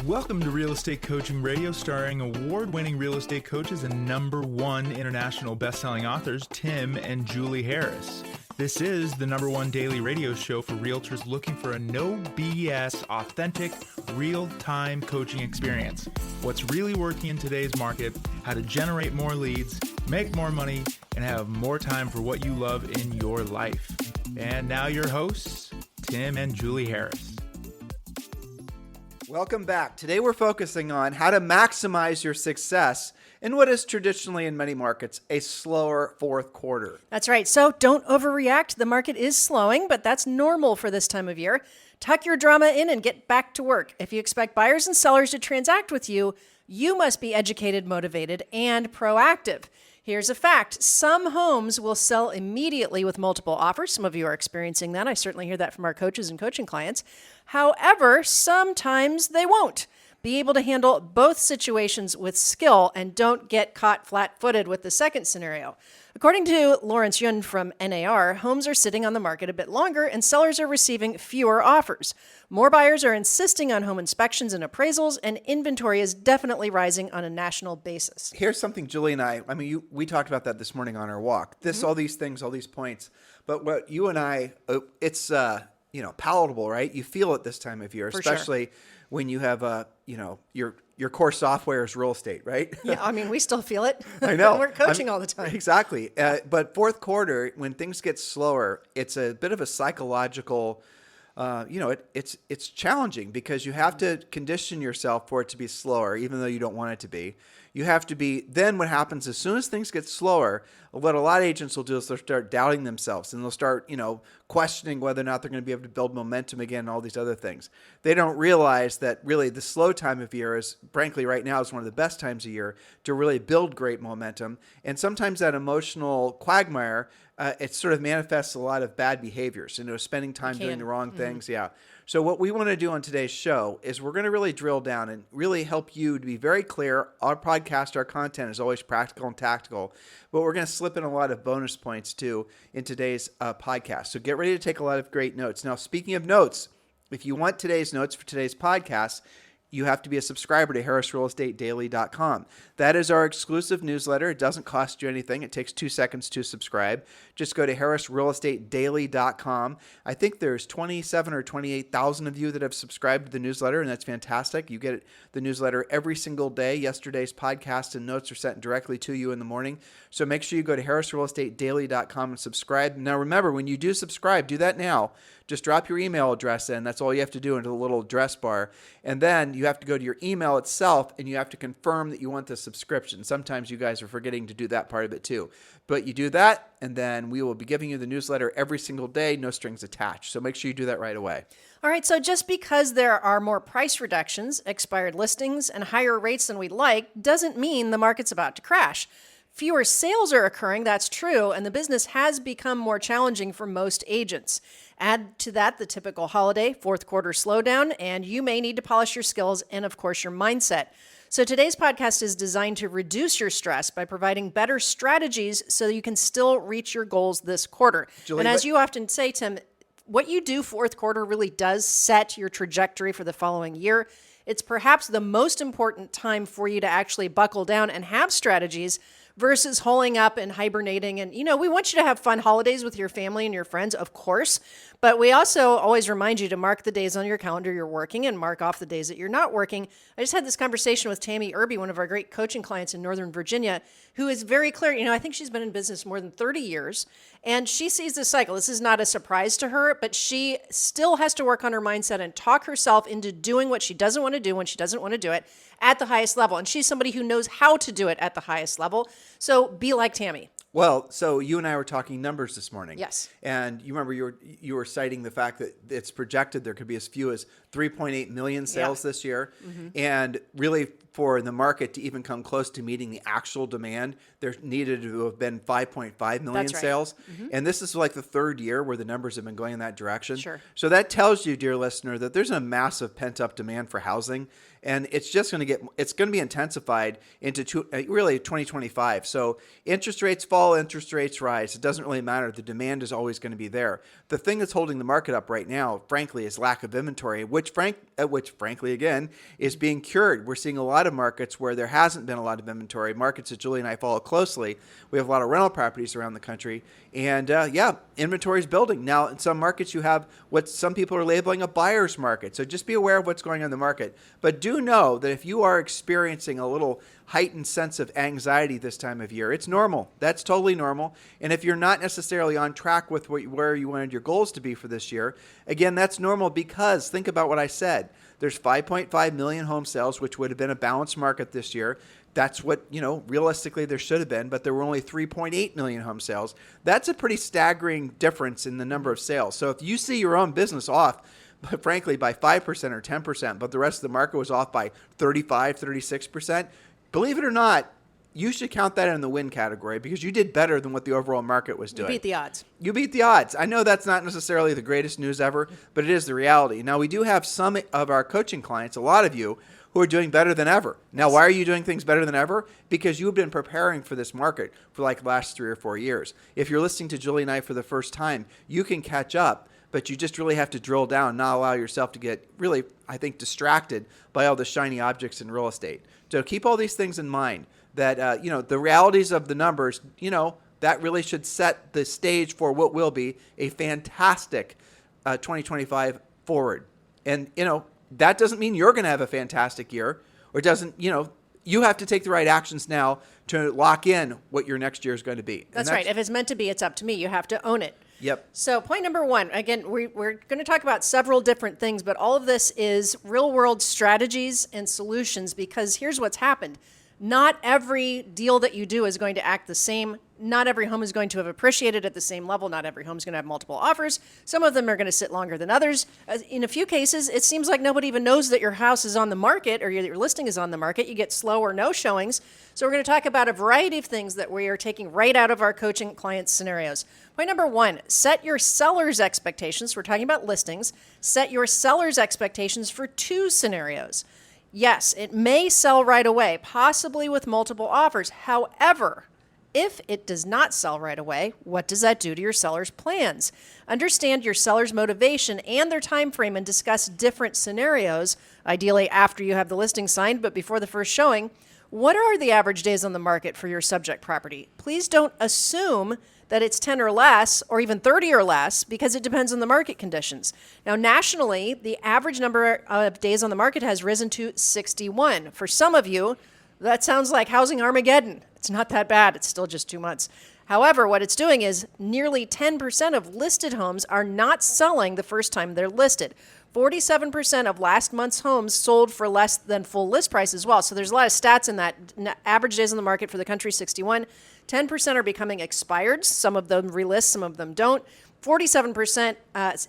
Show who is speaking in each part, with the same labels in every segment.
Speaker 1: Welcome to Real Estate Coaching Radio, starring award-winning real estate coaches and #1 international best-selling authors, Tim and Julie Harris. This is the #1 daily radio show for realtors looking for a no BS, authentic, real-time coaching experience. What's really working in today's market, how to generate more leads, make more money, and have more time for what you love in your life. And now your hosts, Tim and Julie Harris.
Speaker 2: Welcome back. Today we're focusing on how to maximize your success in what is traditionally in many markets a slower fourth quarter.
Speaker 3: That's right. So don't overreact. The market is slowing, but that's normal for this time of year. Tuck your drama in and get back to work. If you expect buyers and sellers to transact with you, you must be educated, motivated, and proactive. Here's a fact. Some homes will sell immediately with multiple offers. Some of you are experiencing that. I certainly hear that from our coaches and coaching clients. However, sometimes they won't. Be able to handle both situations with skill and don't get caught flat-footed with the second scenario. According to Lawrence Yun from NAR, homes are sitting on the market a bit longer and sellers are receiving fewer offers. More buyers are insisting on home inspections and appraisals, and inventory is definitely rising on a national basis.
Speaker 2: Here's something Julie and we talked about that this morning on our walk. All these things, all these points. But what you and I, it's palatable, right? You feel it this time of year, especially when you have your core software is real estate, right?
Speaker 3: Yeah, I mean, we still feel it.
Speaker 2: I know.
Speaker 3: We're coaching all the time.
Speaker 2: Exactly. But fourth quarter, when things get slower, it's a bit of a psychological, it's challenging because you have to condition yourself for it to be slower, even though you don't want it to be. You have to be, then what happens as soon as things get slower, what a lot of agents will do is they'll start doubting themselves and they'll start, questioning whether or not they're going to be able to build momentum again and all these other things. They don't realize that really the slow time of year is, frankly, right now is one of the best times of year to really build great momentum. And sometimes that emotional quagmire, it sort of manifests a lot of bad behaviors, spending time doing the wrong things. Yeah. So what we want to do on today's show is we're going to really drill down and really help you to be very clear. Our podcast, our content is always practical and tactical, but we're going to slip in a lot of bonus points too in today's podcast. So get ready to take a lot of great notes. Now, speaking of notes, if you want today's notes for today's podcast, you have to be a subscriber to harrisrealestatedaily.com. That is our exclusive newsletter. It doesn't cost you anything. It takes 2 seconds to subscribe. Just go to harrisrealestatedaily.com. I think there's 27 or 28,000 of you that have subscribed to the newsletter, and that's fantastic. You get the newsletter every single day. Yesterday's podcast and notes are sent directly to you in the morning. So make sure you go to harrisrealestatedaily.com and subscribe. Now remember, when you do subscribe, do that now. Just drop your email address in. That's all you have to do into the little address bar. And then you have to go to your email itself and you have to confirm that you want the subscription. Sometimes you guys are forgetting to do that part of it too. But you do that, and then we will be giving you the newsletter every single day, no strings attached. So make sure you do that right away.
Speaker 3: All right, so just because there are more price reductions, expired listings, and higher rates than we'd like doesn't mean the market's about to crash. Fewer sales are occurring, that's true, and the business has become more challenging for most agents. Add to that the typical holiday, fourth quarter slowdown, and you may need to polish your skills and, of course, your mindset. So today's podcast is designed to reduce your stress by providing better strategies so that you can still reach your goals this quarter.
Speaker 2: Julie,
Speaker 3: and as you often say, Tim, what you do fourth quarter really does set your trajectory for the following year. It's perhaps the most important time for you to actually buckle down and have strategies versus holing up and hibernating. And, we want you to have fun holidays with your family and your friends, of course, but we also always remind you to mark the days on your calendar you're working and mark off the days that you're not working. I just had this conversation with Tammy Irby, one of our great coaching clients in Northern Virginia, who is very clear. I think she's been in business more than 30 years, and she sees this cycle. This is not a surprise to her, but she still has to work on her mindset and talk herself into doing what she doesn't want to do when she doesn't want to do it at the highest level. And she's somebody who knows how to do it at the highest level. So be like Tammy.
Speaker 2: Well, so you and I were talking numbers this morning.
Speaker 3: Yes.
Speaker 2: And you remember you were citing the fact that it's projected there could be as few as 3.8 million sales this year. Mm-hmm. And really for the market to even come close to meeting the actual demand, there needed to have been 5.5 million
Speaker 3: That's right.
Speaker 2: sales. And this is like the third year where the numbers have been going in that direction.
Speaker 3: Sure.
Speaker 2: So that tells you, dear listener, that there's a massive pent-up demand for housing. And it's just going to be intensified into really 2025. So interest rates fall, interest rates rise. It doesn't really matter. The demand is always going to be there. The thing that's holding the market up right now, frankly, is lack of inventory, which frankly, again, is being cured. We're seeing a lot of markets where there hasn't been a lot of inventory. Markets that Julie and I follow closely. We have a lot of rental properties around the country. And inventory is building. Now, in some markets, you have what some people are labeling a buyer's market. So just be aware of what's going on in the market. But do know that if you are experiencing a little heightened sense of anxiety this time of year, it's normal. That's totally normal. And if you're not necessarily on track with where you wanted your goals to be for this year, again, that's normal because think about what I said. There's 5.5 million home sales, which would have been a balanced market this year. That's what, realistically there should have been, but there were only 3.8 million home sales. That's a pretty staggering difference in the number of sales. So if you see your own business off, but frankly, by 5% or 10%, but the rest of the market was off by 35, 36%, believe it or not, you should count that in the win category because you did better than what the overall market was doing.
Speaker 3: You beat the odds.
Speaker 2: You beat the odds. I know that's not necessarily the greatest news ever, but it is the reality. Now, we do have some of our coaching clients, a lot of you, who are doing better than ever. Now, why are you doing things better than ever? Because you've been preparing for this market for like the last 3 or 4 years. If you're listening to Julie and I for the first time, you can catch up, but you just really have to drill down, not allow yourself to get really, I think, distracted by all the shiny objects in real estate. So keep all these things in mind that, the realities of the numbers, that really should set the stage for what will be a fantastic 2025 forward. And, that doesn't mean you're going to have a fantastic year, or doesn't, you have to take the right actions now to lock in what your next year is going to be.
Speaker 3: That's right. If it's meant to be, it's up to me. You have to own it.
Speaker 2: Yep.
Speaker 3: So point number one, again, we're going to talk about several different things, but all of this is real world strategies and solutions because here's what's happened. Not every deal that you do is going to act the same. Not every home is going to have appreciated at the same level. Not every home is going to have multiple offers. Some of them are going to sit longer than others. In a few cases, it seems like nobody even knows that your house is on the market or your listing is on the market. You get slow or no showings. So we're going to talk about a variety of things that we are taking right out of our coaching client scenarios. Point number one, set your seller's expectations. We're talking about listings. Set your seller's expectations for 2 scenarios. Yes, it may sell right away, possibly with multiple offers. However, if it does not sell right away, what does that do to your seller's plans? Understand your seller's motivation and their time frame and discuss different scenarios, ideally after you have the listing signed, but before the first showing. What are the average days on the market for your subject property? Please don't assume that it's 10 or less, or even 30 or less, because it depends on the market conditions. Now, nationally, the average number of days on the market has risen to 61. For some of you, that sounds like housing Armageddon. It's not that bad. It's still just 2 months. However, what it's doing is nearly 10% of listed homes are not selling the first time they're listed. 47% of last month's homes sold for less than full list price as well. So there's a lot of stats in that. Average days on the market for the country, 61. 10% are becoming expired. Some of them relist, some of them don't. 47%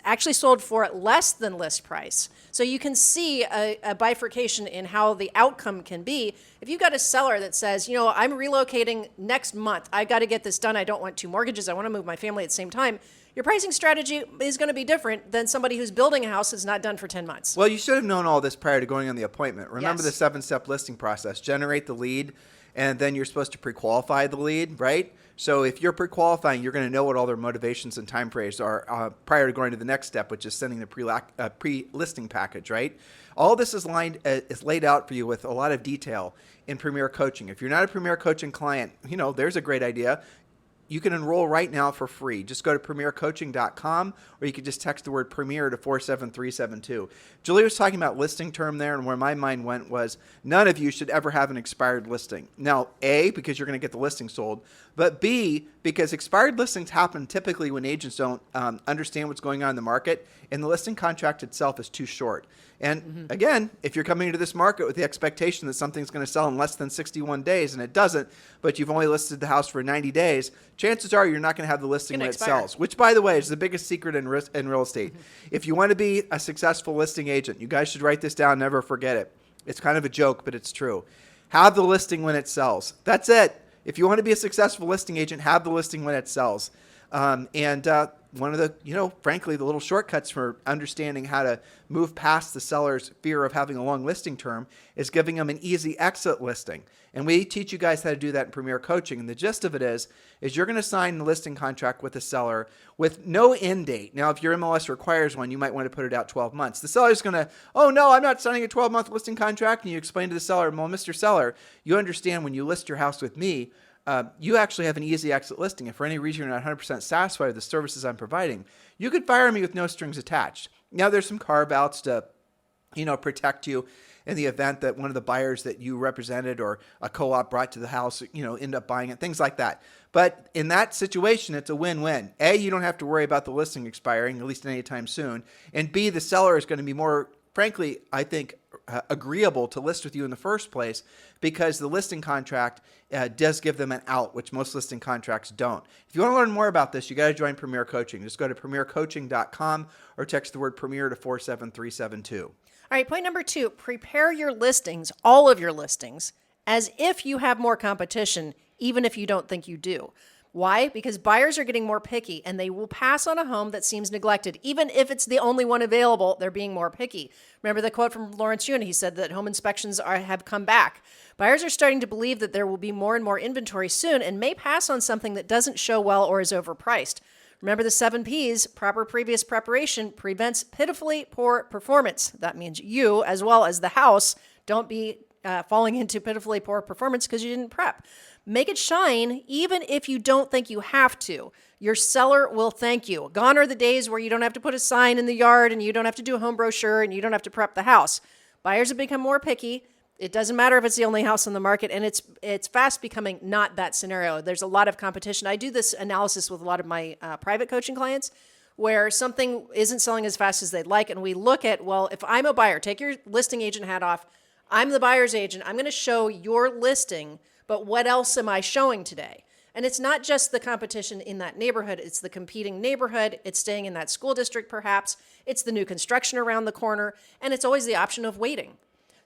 Speaker 3: actually sold for less than list price. So you can see a bifurcation in how the outcome can be. If you've got a seller that says, I'm relocating next month, I've got to get this done. I don't want 2 mortgages. I want to move my family at the same time. Your pricing strategy is going to be different than somebody who's building a house that's not done for 10 months.
Speaker 2: Well, you should have known all this prior to going on the appointment. Remember
Speaker 3: Yes.
Speaker 2: the 7-step listing process. Generate the lead, and then you're supposed to pre-qualify the lead, right? So if you're pre-qualifying, you're going to know what all their motivations and time frames are prior to going to the next step, which is sending the pre-listing package, right? All this is laid out for you with a lot of detail in Premier Coaching. If you're not a Premier Coaching client, there's a great idea. You can enroll right now for free. Just go to premiercoaching.com, or you can just text the word Premier to 47372. Julie was talking about listing term there, and where my mind went was none of you should ever have an expired listing. Now, A, because you're going to get the listing sold, but B, because expired listings happen typically when agents don't understand what's going on in the market, and the listing contract itself is too short. And again, if you're coming into this market with the expectation that something's going to sell in less than 61 days and it doesn't, but you've only listed the house for 90 days, chances are you're not going to have the listing when it sells, which, by the way, is the biggest secret in real estate. If you want to be a successful listing agent, you guys should write this down, never forget it. It's kind of a joke, but it's true. Have the listing when it sells. That's it. If you want to be a successful listing agent, have the listing when it sells. One of the, frankly, the little shortcuts for understanding how to move past the seller's fear of having a long listing term is giving them an easy exit listing. And we teach you guys how to do that in Premier Coaching. And the gist of it is you're going to sign the listing contract with the seller with no end date. Now, if your MLS requires one, you might want to put it out 12 months. The seller's going to, oh no, I'm not signing a 12-month listing contract. And you explain to the seller, well, Mr. Seller, you understand when you list your house with me, you actually have an easy exit listing. If for any reason you're not 100% satisfied with the services I'm providing, you could fire me with no strings attached. Now, there's some carve-outs to, protect you in the event that one of the buyers that you represented or a co-op brought to the house, end up buying it, things like that. But in that situation, it's a win-win. A, you don't have to worry about the listing expiring, at least anytime soon. And B, the seller is going to be more, frankly, I think, agreeable to list with you in the first place because the listing contract does give them an out, which most listing contracts don't. If you want to learn more about this, you got to join Premier Coaching. Just go to premiercoaching.com or text the word Premier to 47372.
Speaker 3: All right, point number 2, prepare your listings, all of your listings, as if you have more competition, even if you don't think you do. Why? Because buyers are getting more picky and they will pass on a home that seems neglected. Even if it's the only one available, they're being more picky. Remember the quote from Lawrence Yun? He said that home inspections have come back. Buyers are starting to believe that there will be more and more inventory soon and may pass on something that doesn't show well or is overpriced. Remember the 7 Ps, proper previous preparation prevents pitifully poor performance. That means you, as well as the house, don't be falling into pitifully poor performance because you didn't prep. Make it shine even if you don't think you have to. Your seller will thank you. Gone are the days where you don't have to put a sign in the yard and you don't have to do a home brochure and you don't have to prep the house. Buyers have become more picky. It doesn't matter if it's the only house on the market, and it's fast becoming not that scenario. There's a lot of competition. I do this analysis with a lot of my private coaching clients where something isn't selling as fast as they'd like, and we look at, well, if I'm a buyer, take your listing agent hat off. I'm the buyer's agent. I'm going to show your listing, but what else am I showing today? And it's not just the competition in that neighborhood. It's the competing neighborhood. It's staying in that school district, perhaps. It's the new construction around the corner, and it's always the option of waiting.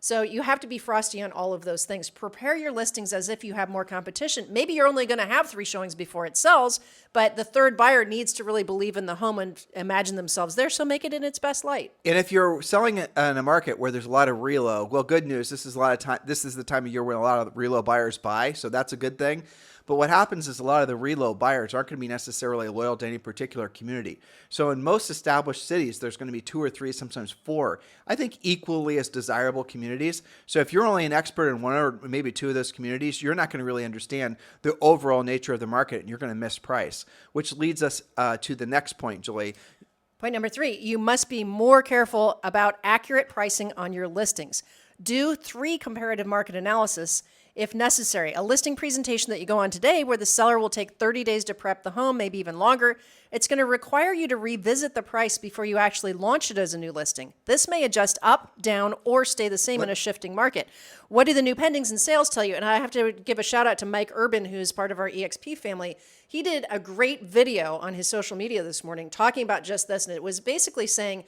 Speaker 3: So you have to be frosty on all of those things. Prepare your listings as if you have more competition. Maybe you're only going to have 3 showings before it sells, but the third buyer needs to really believe in the home and imagine themselves there, so make it in its best light.
Speaker 2: And if you're selling it in a market where there's a lot of relo, well, good news. This is the time of year when a lot of relo buyers buy, so that's a good thing. But what happens is a lot of the relo buyers aren't going to be necessarily loyal to any particular community. So in most established cities, there's going to be 2 or 3, sometimes 4, I think equally as desirable communities. So if you're only an expert in 1 or maybe 2 of those communities, you're not going to really understand the overall nature of the market and you're going to miss price, which leads us to the next point, Julie.
Speaker 3: Point number 3, you must be more careful about accurate pricing on your listings. Do 3 comparative market analysis if necessary. A listing presentation that you go on today where the seller will take 30 days to prep the home, maybe even longer, it's going to require you to revisit the price before you actually launch it as a new listing. This may adjust up, down, or stay the same in a shifting market. What do the new pendings and sales tell you? And I have to give a shout out to Mike Urban, who's part of our EXP family. He did a great video on his social media this morning talking about just this, and it was basically saying,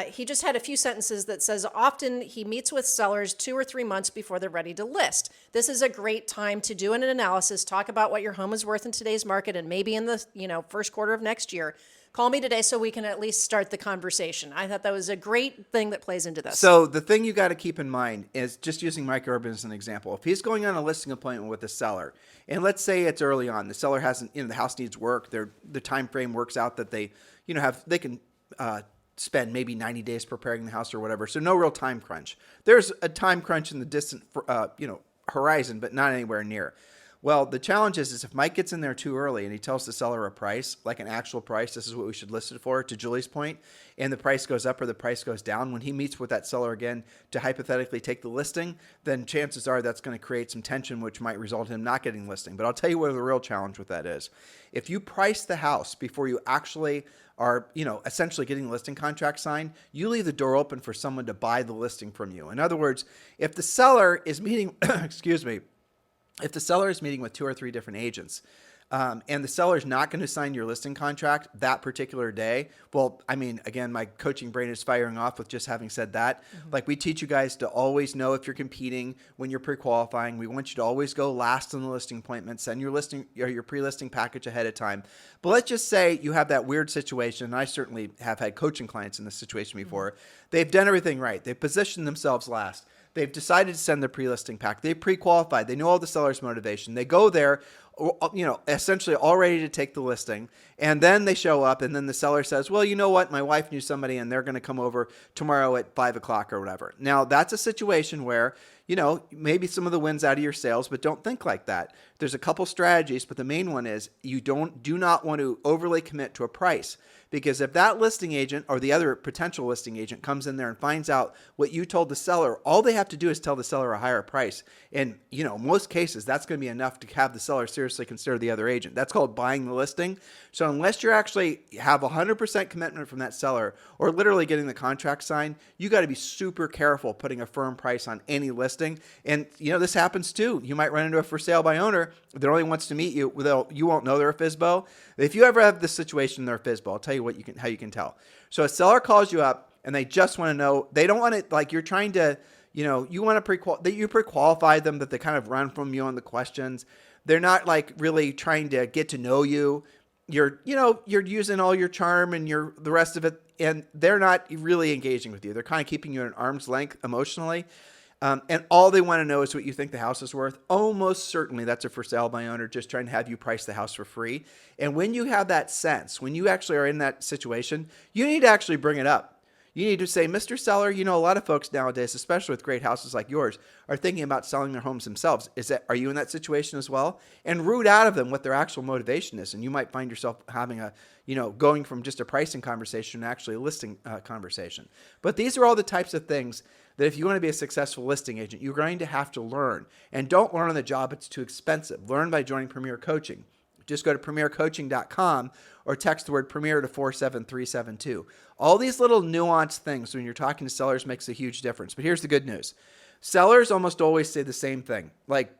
Speaker 3: he just had a few sentences that says often he meets with sellers 2 or 3 months before they're ready to list. This is a great time to do an analysis, talk about what your home is worth in today's market and maybe in the first quarter of next year. Call me today so we can at least start the conversation. I thought that was a great thing that plays into this.
Speaker 2: So the thing you got to keep in mind is just using Mike Urban as an example. If he's going on a listing appointment with a seller, and let's say it's early on, the seller hasn't, the house needs work, the time frame works out that they, they can spend maybe 90 days preparing the house or whatever. So no real time crunch. There's a time crunch in the distant, horizon, but not anywhere near. Well, the challenge is if Mike gets in there too early and he tells the seller a price, like an actual price, this is what we should list it for, to Julie's point, and the price goes up or the price goes down, when he meets with that seller again to hypothetically take the listing, then chances are that's going to create some tension, which might result in him not getting the listing. But I'll tell you where the real challenge with that is. If you price the house before you actually are, essentially getting the listing contract signed, you leave the door open for someone to buy the listing from you. In other words, if the seller is meeting, if the seller is meeting with 2 or 3 different agents, and the seller's not going to sign your listing contract that particular day, well, I mean, again, my coaching brain is firing off with just having said that. Like, we teach you guys to always know if you're competing when you're pre-qualifying. We want you to always go last on the listing appointment, send your listing or your pre-listing package ahead of time. But let's just say you have that weird situation, and I certainly have had coaching clients in this situation before. They've done everything right. They've positioned themselves last. They've decided to send their pre-listing pack. They pre-qualified. They know all the seller's motivation. They go there, essentially all ready to take the listing. And then they show up, and then the seller says, well, you know what? My wife knew somebody, and they're going to come over tomorrow at 5 o'clock or whatever. Now, that's a situation where, maybe some of the wins out of your sales, but don't think like that. There's a couple strategies, but the main one is you do not want to overly commit to a price. Because if that listing agent or the other potential listing agent comes in there and finds out what you told the seller, all they have to do is tell the seller a higher price. And, most cases, that's going to be enough to have the seller seriously consider the other agent. That's called buying the listing. So unless you actually have 100% commitment from that seller or literally getting the contract signed, you got to be super careful putting a firm price on any listing. And, this happens too. You might run into a for sale by owner that only wants to meet you. You won't know they're a FSBO. If you ever have this situation, they're a FSBO. I'll tell you how you can tell. So a seller calls you up and they just want to know, they don't want it like you're trying to, you want to you pre-qualify them, that they kind of run from you on the questions. They're not like really trying to get to know you. You're using all your charm and the rest of it, and they're not really engaging with you. They're kind of keeping you at an arm's length emotionally. And all they want to know is what you think the house is worth. Almost certainly that's a for sale by owner just trying to have you price the house for free. And when you have that sense, when you actually are in that situation, you need to actually bring it up. You need to say, Mr. Seller, a lot of folks nowadays, especially with great houses like yours, are thinking about selling their homes themselves. Are you in that situation as well? And root out of them what their actual motivation is. And you might find yourself having going from just a pricing conversation to actually a listing conversation. But these are all the types of things that if you want to be a successful listing agent, you're going to have to learn. And don't learn on the job. It's too expensive. Learn by joining Premier Coaching. Just go to premiercoaching.com or text the word Premier to 47372. All these little nuanced things when you're talking to sellers makes a huge difference. But here's the good news. Sellers almost always say the same thing. Like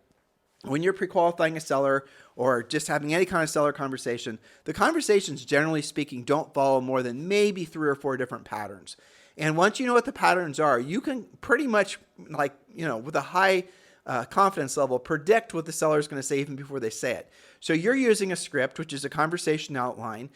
Speaker 2: when you're pre-qualifying a seller or just having any kind of seller conversation, the conversations, generally speaking, don't follow more than maybe 3 or 4 different patterns. And once you know what the patterns are, you can pretty much, with a high confidence level, predict what the seller is going to say even before they say it. So you're using a script, which is a conversation outline.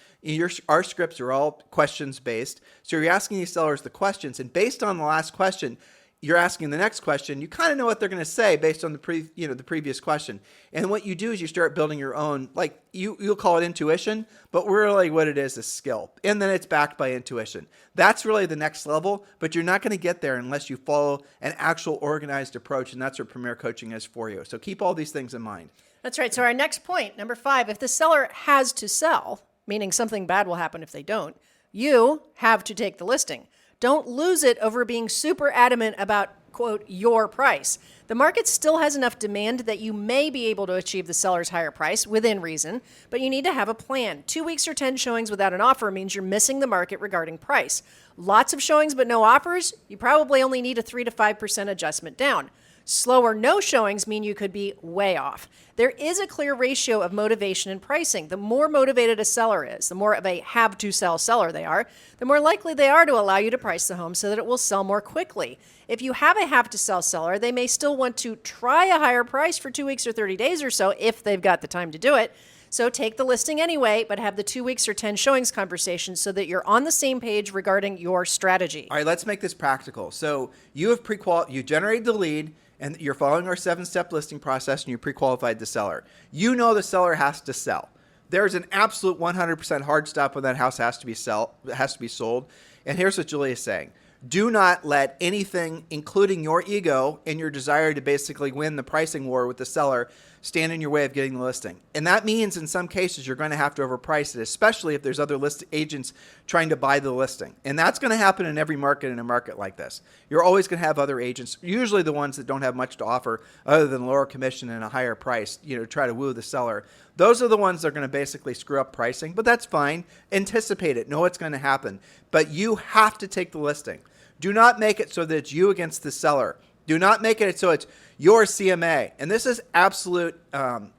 Speaker 2: Our scripts are all questions based. So you're asking these sellers the questions, and based on the last question, you're asking the next question. You kind of know what they're going to say based on the previous question. And what you do is you start building your own, like you'll call it intuition, but really what it is skill. And then it's backed by intuition. That's really the next level, but you're not going to get there unless you follow an actual organized approach. And that's what Premier Coaching is for you. So keep all these things in mind.
Speaker 3: That's right. So our next point, number 5, if the seller has to sell, meaning something bad will happen if they don't, you have to take the listing. Don't lose it over being super adamant about, quote, your price. The market still has enough demand that you may be able to achieve the seller's higher price within reason, but you need to have a plan. 2 weeks or 10 showings without an offer means you're missing the market regarding price. Lots of showings but no offers, you probably only need a 3 to 5% adjustment down. Slow or no showings mean you could be way off. There is a clear ratio of motivation and pricing. The more motivated a seller is, the more of a have-to-sell seller they are, the more likely they are to allow you to price the home so that it will sell more quickly. If you have a have-to-sell seller, they may still want to try a higher price for 2 weeks or 30 days or so if they've got the time to do it. So take the listing anyway, but have the 2 weeks or 10 showings conversation so that you're on the same page regarding your strategy.
Speaker 2: All right, let's make this practical. So you have you generated the lead, and you're following our 7-step listing process, and you pre-qualified the seller. You know the seller has to sell. There's an absolute 100% hard stop when that house has to be sold. And here's what Julie is saying. Do not let anything, including your ego and your desire to basically win the pricing war with the seller, stand in your way of getting the listing. And that means in some cases you're going to have to overprice it, especially if there's other list agents trying to buy the listing. And that's going to happen in every market, in a market like this. You're always going to have other agents, usually the ones that don't have much to offer other than lower commission and a higher price, try to woo the seller. Those are the ones that are going to basically screw up pricing, but that's fine. Anticipate it. Know what's going to happen. But you have to take the listing. Do not make it so that it's you against the seller. Do not make it so it's your CMA. And this is absolute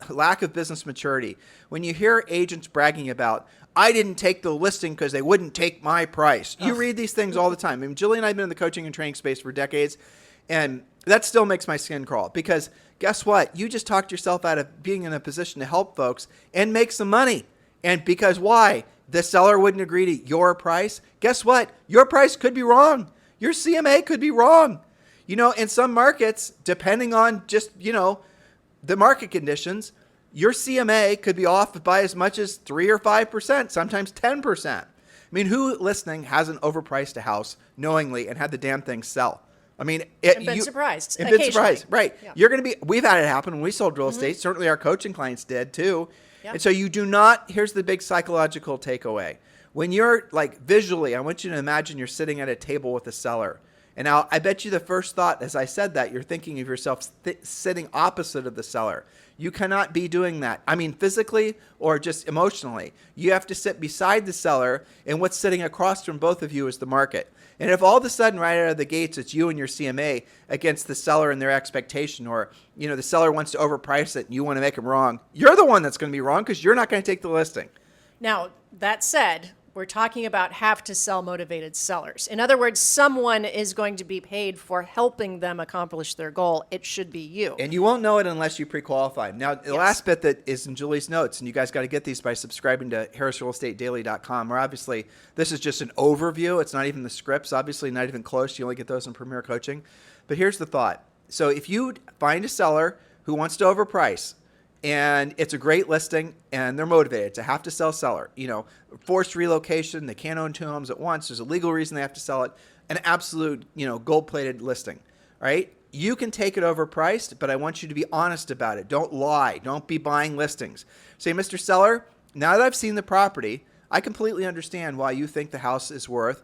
Speaker 2: lack of business maturity. When you hear agents bragging about, I didn't take the listing because they wouldn't take my price. You read these things all the time. I mean, Julie and I have been in the coaching and training space for decades, and that still makes my skin crawl because guess what? You just talked yourself out of being in a position to help folks and make some money. And because why? The seller wouldn't agree to your price. Guess what? Your price could be wrong. Your CMA could be wrong. You know, in some markets, depending on just, you know, the market conditions, your CMA could be off by as much as 3 or 5%, sometimes 10%. I mean, who listening hasn't overpriced a house knowingly and had the damn thing sell? I mean,
Speaker 3: I've been surprised.
Speaker 2: I've been surprised, right?
Speaker 3: Yeah.
Speaker 2: You're going to be. We've had it happen when we sold real estate. Certainly, our coaching clients did too.
Speaker 3: Yep.
Speaker 2: And so you do not. Here's the big psychological takeaway: when you're like visually, I want you to imagine you're sitting at a table with a seller. And now I bet you the first thought, as I said that, you're thinking of yourself sitting opposite of the seller. You cannot be doing that. I mean, physically or just emotionally. You have to sit beside the seller, and what's sitting across from both of you is the market. And if all of a sudden, right out of the gates, it's you and your CMA against the seller and their expectation, or you know the seller wants to overprice it and you want to make them wrong, you're the one that's going to be wrong because you're not going to take the listing.
Speaker 3: Now, that said, we're talking about have to sell motivated sellers. In other words, someone is going to be paid for helping them accomplish their goal. It should be you.
Speaker 2: And you won't know it unless you pre-qualify. Now, the last bit that is in Julie's notes, and you guys got to get these by subscribing to harrisrealestatedaily.com, where obviously this is just an overview. It's not even the scripts. Obviously, not even close. You only get those in Premier Coaching. But here's the thought. So if you find a seller who wants to overprice, and it's a great listing, and they're motivated. It's a have-to-sell seller. You know, forced relocation. They can't own 2 homes at once. There's a legal reason they have to sell it. An absolute, you know, gold-plated listing, right? You can take it overpriced, but I want you to be honest about it. Don't lie. Don't be buying listings. Say, Mr. Seller, now that I've seen the property, I completely understand why you think the house is worth,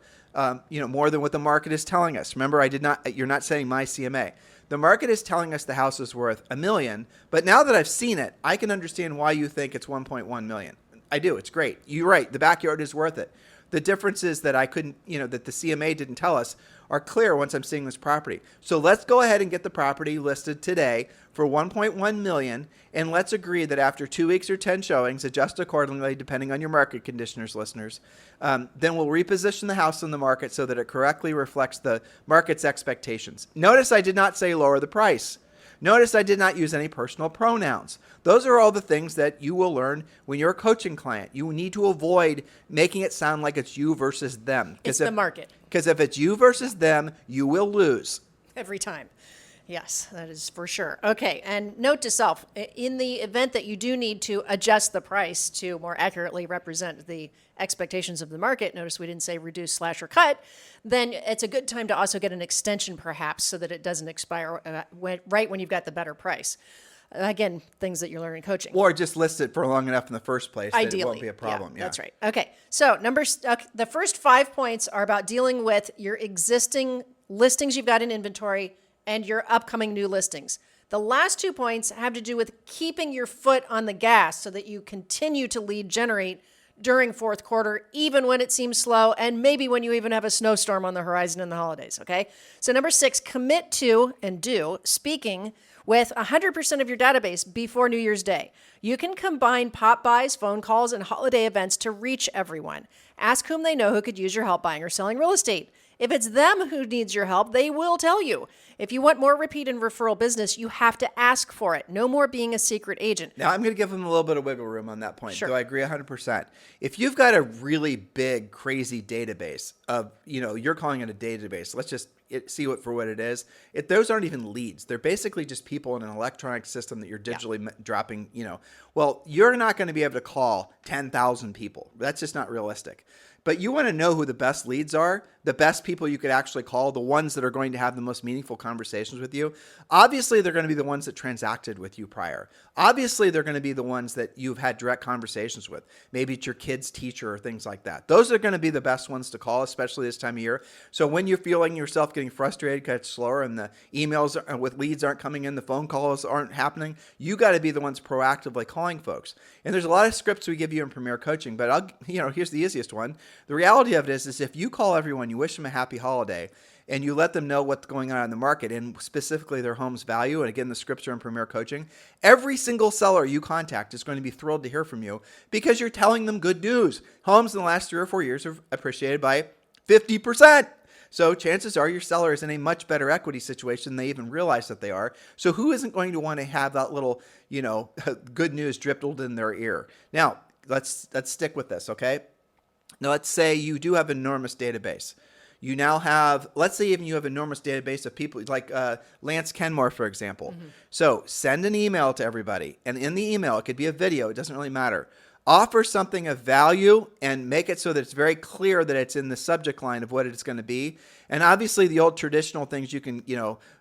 Speaker 2: you know, more than what the market is telling us. Remember, you're not saying my CMA. The market is telling us the house is worth $1 million, but now that I've seen it, I can understand why you think it's $1.1 million. I do. It's great. You're right. The backyard is worth it. The differences that I couldn't, you know, that the CMA didn't tell us are clear once I'm seeing this property. So let's go ahead and get the property listed today for $1.1 million, and let's agree that after 2 weeks or 10 showings, adjust accordingly depending on your market conditioners, listeners. Then we'll reposition the house in the market so that it correctly reflects the market's expectations. Notice I did not say lower the price. Notice I did not use any personal pronouns. Those are all the things that you will learn when you're a coaching client. You need to avoid making it sound like it's you versus them.
Speaker 3: It's the market.
Speaker 2: Because if it's you versus them, you will lose.
Speaker 3: Every time. Yes, that is for sure. Okay, and note to self, in the event that you do need to adjust the price to more accurately represent the expectations of the market, notice we didn't say reduce, slash, or cut, then it's a good time to also get an extension perhaps so that it doesn't expire right when you've got the better price. Again, things that you learn in coaching.
Speaker 2: Or just list it for long enough in the first place that
Speaker 3: Ideally,
Speaker 2: it won't be a problem.
Speaker 3: Yeah, that's right. Okay, so the first 5 points are about dealing with your existing listings you've got in inventory and your upcoming new listings. The last 2 points have to do with keeping your foot on the gas so that you continue to lead generate during fourth quarter, even when it seems slow, and maybe when you even have a snowstorm on the horizon in the holidays, okay? So number 6, commit to and do speaking with 100% of your database before New Year's Day. You can combine pop buys, phone calls, and holiday events to reach everyone. Ask whom they know who could use your help buying or selling real estate. If it's them who needs your help, they will tell you. If you want more repeat and referral business, you have to ask for it. No more being a secret agent.
Speaker 2: Now, I'm going to give them a little bit of wiggle room on that point.
Speaker 3: Sure.
Speaker 2: Though I agree 100%. If you've got a really big, crazy database of, you know, you're calling it a database. Let's just see it for what it is. Those aren't even leads. They're basically just people in an electronic system that you're digitally dropping, you know. Well, you're not going to be able to call 10,000 people. That's just not realistic. But you want to know who the best leads are, the best people you could actually call, the ones that are going to have the most meaningful conversations with you. Obviously, they're going to be the ones that transacted with you prior. Obviously, they're going to be the ones that you've had direct conversations with. Maybe it's your kid's teacher or things like that. Those are going to be the best ones to call, especially this time of year. So when you're feeling yourself getting frustrated because it's slower and the emails with leads aren't coming in, the phone calls aren't happening, you got to be the ones proactively calling folks. And there's a lot of scripts we give you in Premier Coaching, but here's the easiest one. The reality of it is if you call everyone, you wish them a happy holiday, and you let them know what's going on in the market and specifically their home's value, and again, the scripts are in Premier Coaching, every single seller you contact is going to be thrilled to hear from you because you're telling them good news. Homes in the last 3 or 4 years have appreciated by 50%. So chances are your seller is in a much better equity situation than they even realize that they are. So who isn't going to want to have that little, good news dribbled in their ear? Now, let's stick with this, okay? Now, let's say you do have an enormous database. You now have, let's say even you have an enormous database of people like Lance Kenmore, for example. So send an email to everybody. And in the email, it could be a video. It doesn't really matter. Offer something of value and make it so that it's very clear that it's in the subject line of what it's going to be. And obviously the old traditional things you can,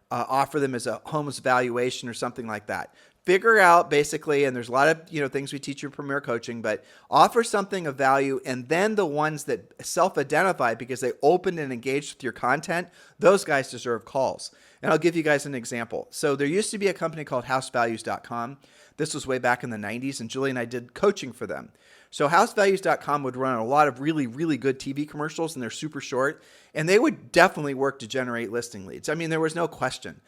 Speaker 2: offer them as a home's valuation or something like that. Figure out basically, and there's a lot of, things we teach you in Premier Coaching, but offer something of value. And then the ones that self-identify because they opened and engaged with your content, those guys deserve calls. And I'll give you guys an example. So there used to be a company called housevalues.com. This was way back in the 90s, and Julie and I did coaching for them. So housevalues.com would run a lot of really, really good TV commercials, and they're super short, and they would definitely work to generate listing leads. I mean, there was no question.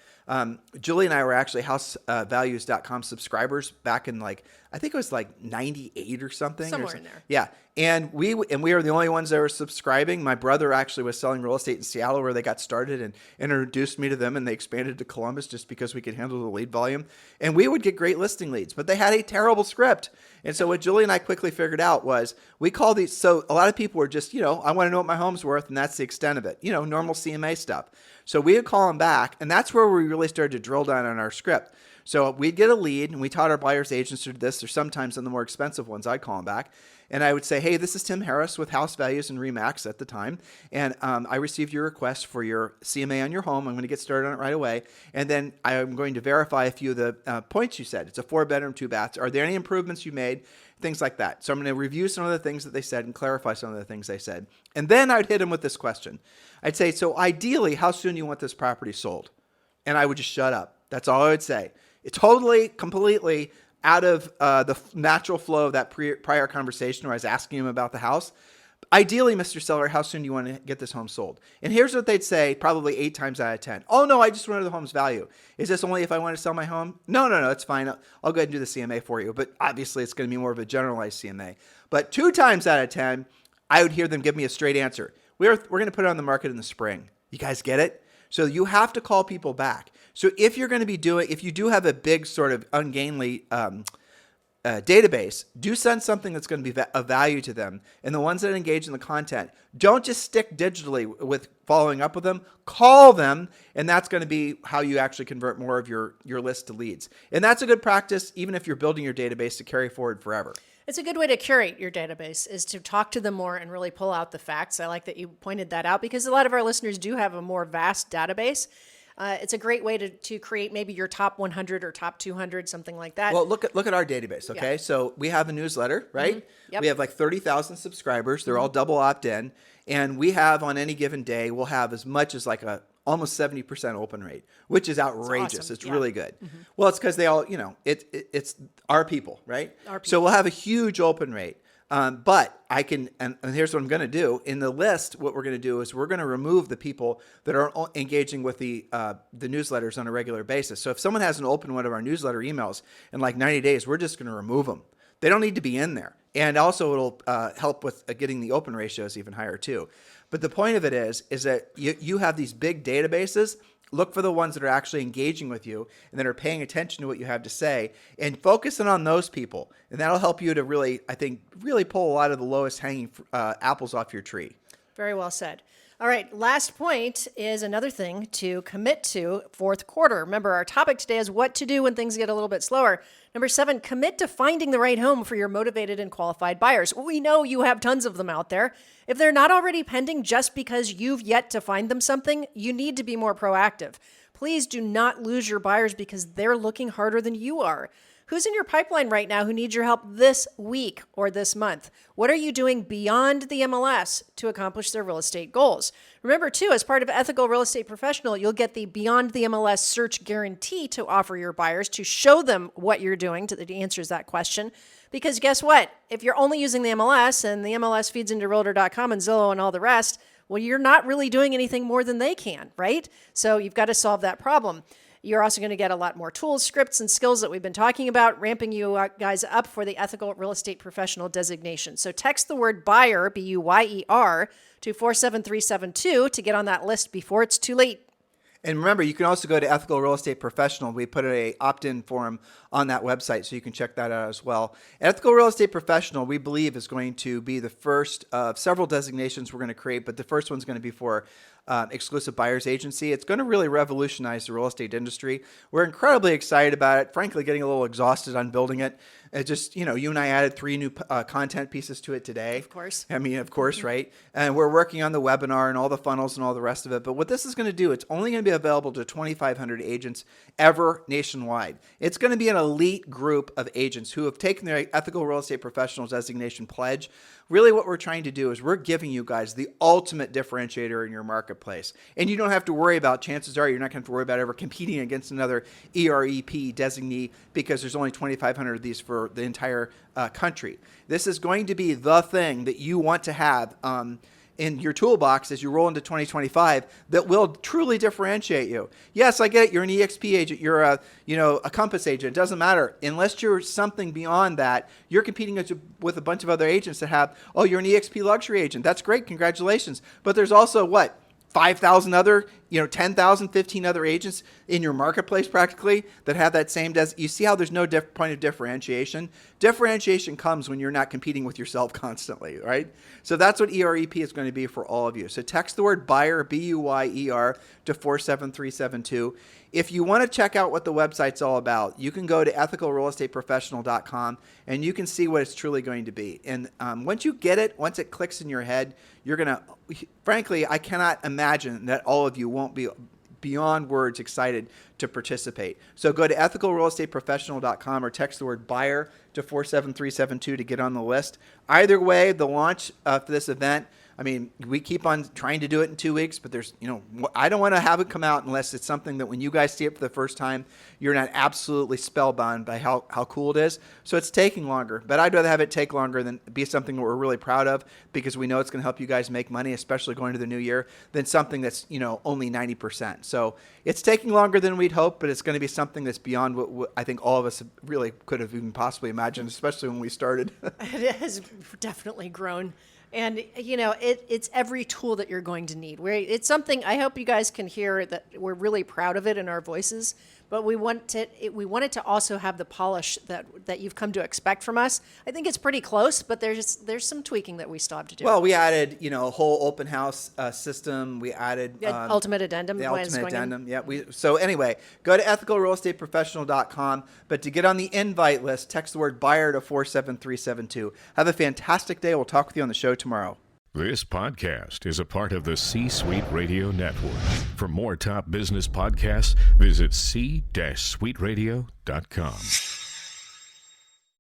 Speaker 2: Julie and I were actually housevalues.com subscribers back in I think it was 98 or something.
Speaker 3: Somewhere in there.
Speaker 2: Yeah. And we were the only ones that were subscribing. My brother actually was selling real estate in Seattle where they got started and introduced me to them, and they expanded to Columbus just because we could handle the lead volume. And we would get great listing leads, but they had a terrible script. And so what Julie and I quickly figured out was we call these, so a lot of people were just, I want to know what my home's worth, and that's the extent of it, normal CMA stuff. So we would call them back, and that's where we really started to drill down on our script. So we'd get a lead, and we taught our buyers agents to do this, or sometimes on the more expensive ones, I'd call them back. And I would say, hey, this is Tim Harris with House Values and RE/MAX at the time. And I received your request for your CMA on your home. I'm going to get started on it right away. And then I'm going to verify a few of the points you said. It's a 4-bedroom, 2 baths. Are there any improvements you made? Things like that. So I'm going to review some of the things that they said and clarify some of the things they said. And then I'd hit them with this question. I'd say, so ideally, how soon do you want this property sold? And I would just shut up. That's all I would say. It's totally, completely out of the natural flow of that prior conversation where I was asking him about the house. Ideally, Mr. Seller, how soon do you want to get this home sold? And here's what they'd say probably 8 times out of 10. Oh, no, I just wanted the home's value. Is this only if I want to sell my home? No, it's fine. I'll go ahead and do the CMA for you. But obviously, it's going to be more of a generalized CMA. But 2 times out of 10, I would hear them give me a straight answer. We're going to put it on the market in the spring. You guys get it? So you have to call people back. So if you're going to be if you do have a big sort of ungainly database, do send something that's going to be of value to them. And the ones that engage in the content, don't just stick digitally with following up with them. Call them, and that's going to be how you actually convert more of your list to leads. And that's a good practice, even if you're building your database to carry forward forever.
Speaker 3: It's a good way to curate your database is to talk to them more and really pull out the facts. I like that you pointed that out because a lot of our listeners do have a more vast database. It's a great way to create maybe your top 100 or top 200, something like that.
Speaker 2: Well, look at our database, okay? Yeah. So we have a newsletter, right? Mm-hmm. Yep. We have 30,000 subscribers. They're all double opt-in. And we have on any given day, we'll have as much as almost 70% open rate, which is outrageous.
Speaker 3: Awesome.
Speaker 2: It's really good. Mm-hmm. Well, it's because they all, it's our people, right?
Speaker 3: Our people.
Speaker 2: So we'll have a huge open rate. But I can, and here's what I'm going to do. In the list, what we're going to do is we're going to remove the people that are engaging with the newsletters on a regular basis. So if someone hasn't opened one of our newsletter emails in 90 days, we're just going to remove them. They don't need to be in there. And also it'll help with getting the open ratios even higher too. But the point of it is that you have these big databases. Look for the ones that are actually engaging with you and that are paying attention to what you have to say and focusing on those people. And that'll help you to really pull a lot of the lowest hanging apples off your tree.
Speaker 3: Very well said. All right, last point is another thing to commit to fourth quarter. Remember, our topic today is what to do when things get a little bit slower. Number 7, commit to finding the right home for your motivated and qualified buyers. We know you have tons of them out there. If they're not already pending just because you've yet to find them something, you need to be more proactive. Please do not lose your buyers because they're looking harder than you are. Who's in your pipeline right now who needs your help this week or this month? What are you doing beyond the MLS to accomplish their real estate goals? Remember, too, as part of Ethical Real Estate Professional, you'll get the Beyond the MLS search guarantee to offer your buyers to show them what you're doing to answers that question. Because guess what? If you're only using the MLS and the MLS feeds into Realtor.com and Zillow and all the rest, Well, you're not really doing anything more than they can, right? So you've got to solve that problem. You're also going to get a lot more tools, scripts, and skills that we've been talking about, ramping you guys up for the ethical real estate professional designation. So text the word buyer, B-U-Y-E-R, to 47372 to get on that list before it's too late.
Speaker 2: And remember, you can also go to Ethical Real Estate Professional. We put a opt-in form on that website, so you can check that out as well. Ethical Real Estate Professional, we believe, is going to be the first of several designations we're going to create, but the first one's going to be for exclusive buyers agency. It's going to really revolutionize the real estate industry. We're incredibly excited about it. Frankly, getting a little exhausted on building it. It just, you and I added 3 new content pieces to it today.
Speaker 3: Of course.
Speaker 2: Of course, right? And we're working on the webinar and all the funnels and all the rest of it. But what this is going to do, it's only going to be available to 2,500 agents ever nationwide. It's going to be an elite group of agents who have taken their Ethical Real Estate Professionals designation pledge. Really what we're trying to do is we're giving you guys the ultimate differentiator in your marketplace. And you don't have to worry about, chances are you're not going to have to worry about ever competing against another EREP designee because there's only 2,500 of these for the entire country. This is going to be the thing that you want to have in your toolbox as you roll into 2025 that will truly differentiate you. Yes, I get it. You're an EXP agent. You're a Compass agent. It doesn't matter. Unless you're something beyond that, you're competing with a bunch of other agents that have, oh, you're an EXP luxury agent. That's great. Congratulations. But there's also what? 5,000 other, 10,000, 15 other agents in your marketplace practically that have that same you see how there's no point of differentiation? Differentiation comes when you're not competing with yourself constantly, right? So that's what EREP is going to be for all of you. So text the word buyer, B-U-Y-E-R, to 47372. If you want to check out what the website's all about, you can go to ethicalrealestateprofessional.com and you can see what it's truly going to be. And once you get it, once it clicks in your head, you're going to, frankly, I cannot imagine that all of you won't be beyond words excited to participate. So go to ethicalrealestateprofessional.com or text the word buyer to 47372 to get on the list. Either way, the launch for this event, we keep on trying to do it in 2 weeks, but there's, I don't want to have it come out unless it's something that when you guys see it for the first time, you're not absolutely spellbound by how cool it is. So it's taking longer, but I'd rather have it take longer than be something that we're really proud of because we know it's going to help you guys make money, especially going to the new year, than something that's, only 90%. So it's taking longer than we'd hoped, but it's going to be something that's beyond what I think all of us really could have even possibly imagined, especially when we started.
Speaker 3: It has definitely grown. And, it's every tool that you're going to need. It's something I hope you guys can hear that we're really proud of it in our voices, but we want it to also have the polish that you've come to expect from us. I think it's pretty close, but there's some tweaking that we still have to do.
Speaker 2: Well, we added, a whole open house system. We added
Speaker 3: ultimate addendum.
Speaker 2: The ultimate addendum. Yeah. So anyway, go to ethicalrealestateprofessional.com. But to get on the invite list, text the word buyer to 47372. Have a fantastic day. We'll talk with you on the show tomorrow.
Speaker 4: This podcast is a part of the C-Suite Radio Network. For more top business podcasts, visit c-suiteradio.com.